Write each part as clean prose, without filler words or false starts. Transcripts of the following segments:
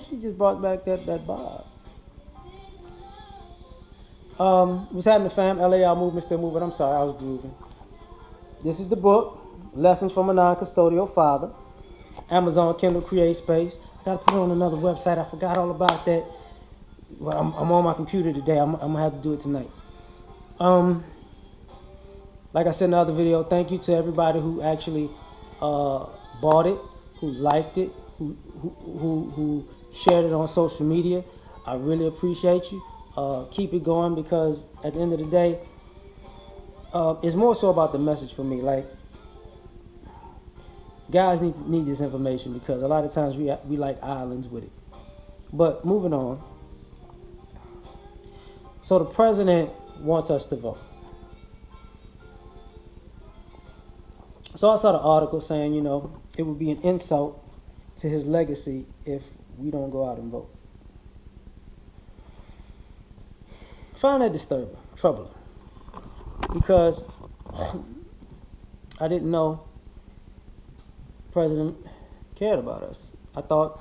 she just brought back that Bob. What's happening, fam? L.A.R. movement still moving. I'm sorry, I was grooving. This is the book, Lessons from a Non-Custodial Father. Amazon Kindle Create Space. I gotta put it on another website. I forgot all about that. Well, I'm on my computer today. I'm gonna have to do it tonight. Um, like I said in the other video, thank you to everybody who actually bought it, who liked it, who shared it on social media. I really appreciate you. Keep it going, because at the end of the day, it's more so about the message for me. Like, guys need this information, because a lot of times we like islands with it. But moving on. So the president wants us to vote. So I saw the article saying, it would be an insult to his legacy if we don't go out and vote. I find that disturbing, troubling, because I didn't know the president cared about us. I thought,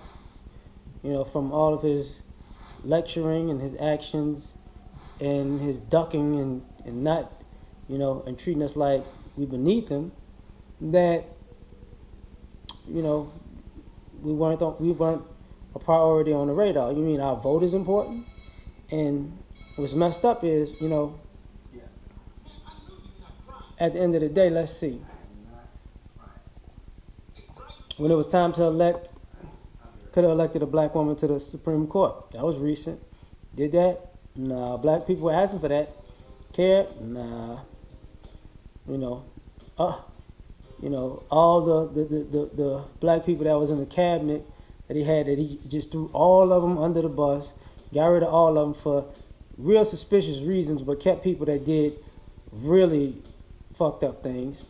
from all of his lecturing and his actions and his ducking and not, and treating us like we beneath him, that, we weren't a priority on the radar. You mean our vote is important? And what's messed up is, at the end of the day, let's see. When it was time to elect, could have elected a black woman to the Supreme Court. That was recent. Did that? Nah. Black people were asking for that. Cared? Nah. All the black people that was in the cabinet that he just threw all of them under the bus, got rid of all of them for real suspicious reasons, but kept people that did really fucked up things.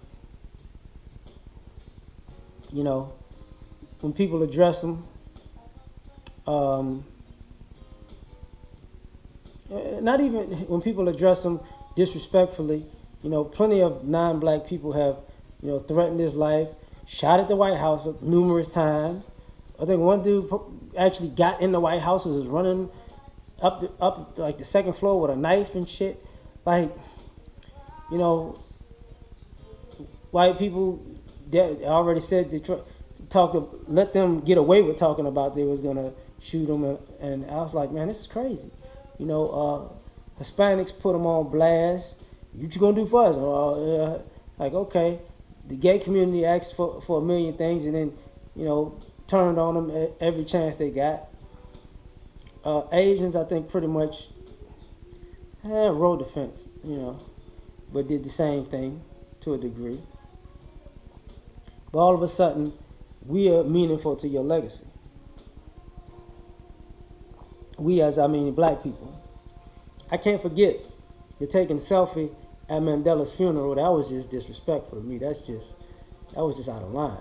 When people address them, not even when people address them disrespectfully, plenty of non-black people have, threatened his life, shot at the White House numerous times. I think one dude actually got in the White House and was running up like the second floor with a knife and shit. Like, white people, they already said they let them get away with talking about they was gonna shoot them, and I was like, man, this is crazy. Hispanics put them on blast. What you gonna do for us? Like, okay. The gay community asked for a million things, and then, turned on them every chance they got. Asians, I think, pretty much rode the fence, but did the same thing to a degree. But all of a sudden, we are meaningful to your legacy. We, as I mean black people. I can't forget the taking selfie at Mandela's funeral. That was just disrespectful to me. That was just out of line.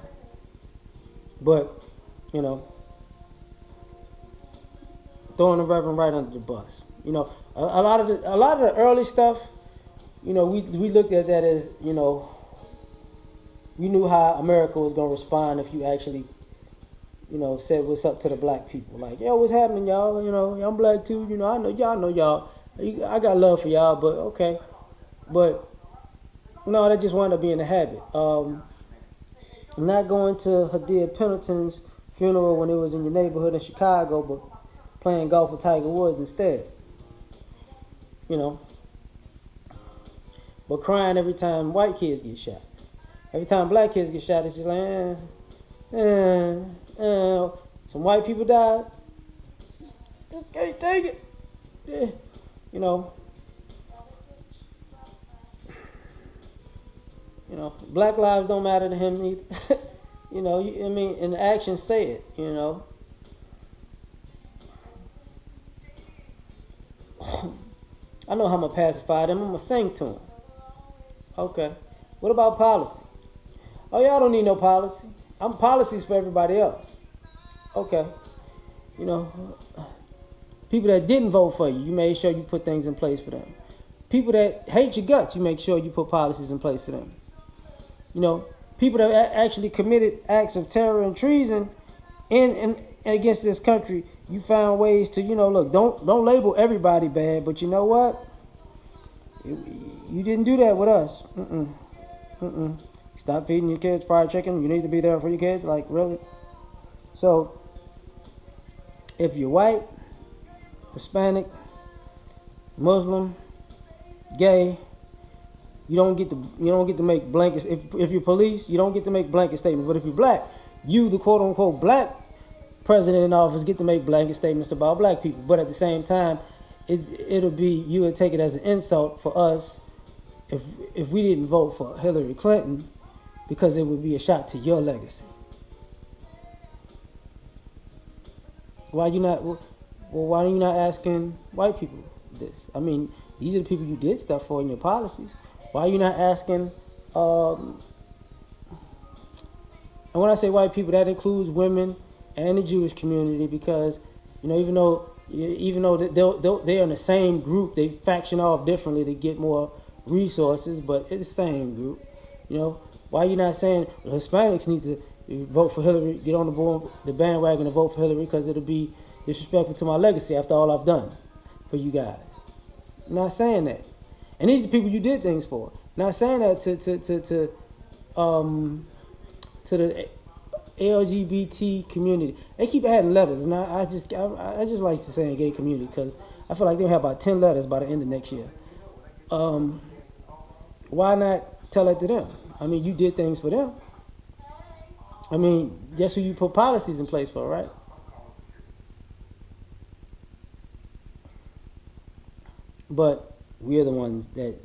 But, throwing the Reverend right under the bus. A lot of the early stuff, we looked at that as, we knew how America was gonna respond if you actually, said what's up to the black people. Like, yo, what's happening, y'all? I'm black too. I know y'all. I got love for y'all, but okay. But no, that just wound up being a habit. I'm not going to Hadia Pendleton's funeral when it was in your neighborhood in Chicago, but playing golf with Tiger Woods instead. But crying every time white kids get shot. Every time black kids get shot, it's just like, some white people died. Just can't take it. Yeah. Black lives don't matter to him either. And the actions say it, I know how I'm going to pacify them. I'm going to sing to them. Okay. What about policy? Oh, y'all don't need no policy. I'm policies for everybody else. Okay. People that didn't vote for you, you made sure you put things in place for them. People that hate your guts, you make sure you put policies in place for them. People that actually committed acts of terror and treason in against this country, you found ways to, look, don't label everybody bad, but you know what? You didn't do that with us. Stop feeding your kids fried chicken. You need to be there for your kids. Like, really? So, if you're white, Hispanic, Muslim, gay, you don't get to make blankets. If you're police, you don't get to make blanket statements. But if you're black, you, the quote unquote black president in office, get to make blanket statements about black people. But at the same time, you would take it as an insult for us if we didn't vote for Hillary Clinton, because it would be a shot to your legacy. Why are you not asking white people this? I mean, these are the people you did stuff for in your policies. Why are you not asking? And when I say white people, that includes women and the Jewish community, because even though they're in the same group, they faction off differently to get more resources, but it's the same group. Why are you not saying Hispanics need to vote for Hillary, get on the bandwagon and vote for Hillary, because it'll be disrespectful to my legacy after all I've done for you guys? I'm not saying that. And these are people you did things for. Not saying that to the LGBT community. They keep adding letters, and I just like to say in gay community, because I feel like they'll have about 10 letters by the end of next year. Why not tell it to them? I mean, you did things for them. I mean, that's who you put policies in place for, right? But we are the ones that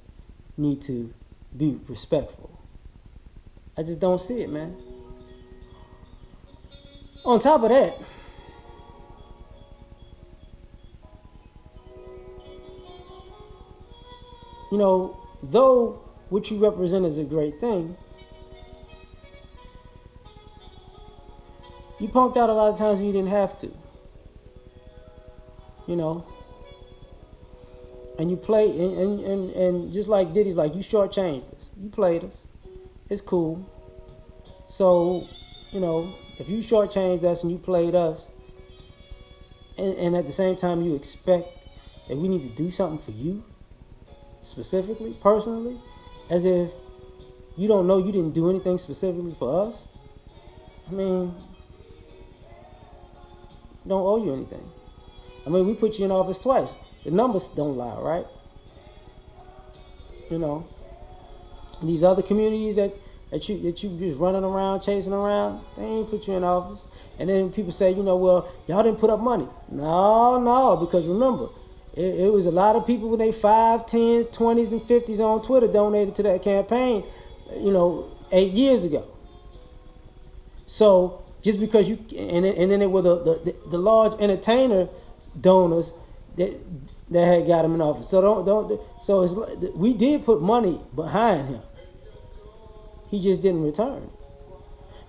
need to be respectful. I just don't see it, man. On top of that, though what you represent is a great thing, you punked out a lot of times when you didn't have to. And you play, and just like Diddy's like, you shortchanged us. You played us. It's cool. So, if you shortchanged us and you played us, and at the same time you expect that we need to do something for you, specifically, personally, as if you don't know you didn't do anything specifically for us, I mean, don't owe you anything. I mean, we put you in office twice. The numbers don't lie, right? These other communities that you just running around, chasing around, they ain't put you in office. And then people say, well, y'all didn't put up money. No, because remember, it was a lot of people with their 5, 10s, 20s, and 50s on Twitter donated to that campaign, 8 years ago. So just because and then it were the large entertainer donors that had got him in office. So we did put money behind him. He just didn't return,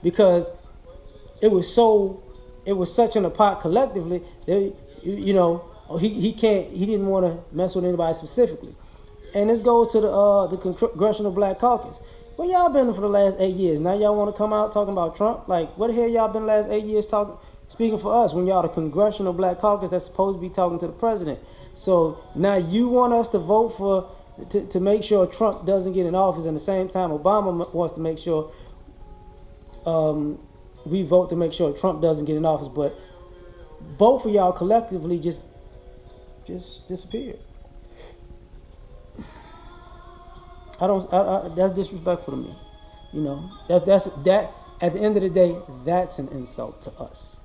because it was such in a pot collectively that he didn't want to mess with anybody specifically. And this goes to the Congressional Black Caucus. Where y'all been for the last 8 years? Now y'all want to come out talking about Trump? Like, what the hell y'all been the last 8 years speaking for us, when y'all the Congressional Black Caucus that's supposed to be talking to the president? So now you want us to vote to make sure Trump doesn't get in office, and at the same time Obama wants to make sure we vote to make sure Trump doesn't get in office, but both of y'all collectively just disappeared. That's disrespectful to me. That's at the end of the day, that's an insult to us.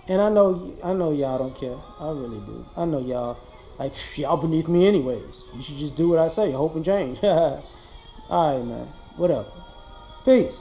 And I know y'all don't care. I really do. I know y'all like, y'all beneath me anyways. You should just do what I say. Hope and change. All right, man. Whatever. Peace.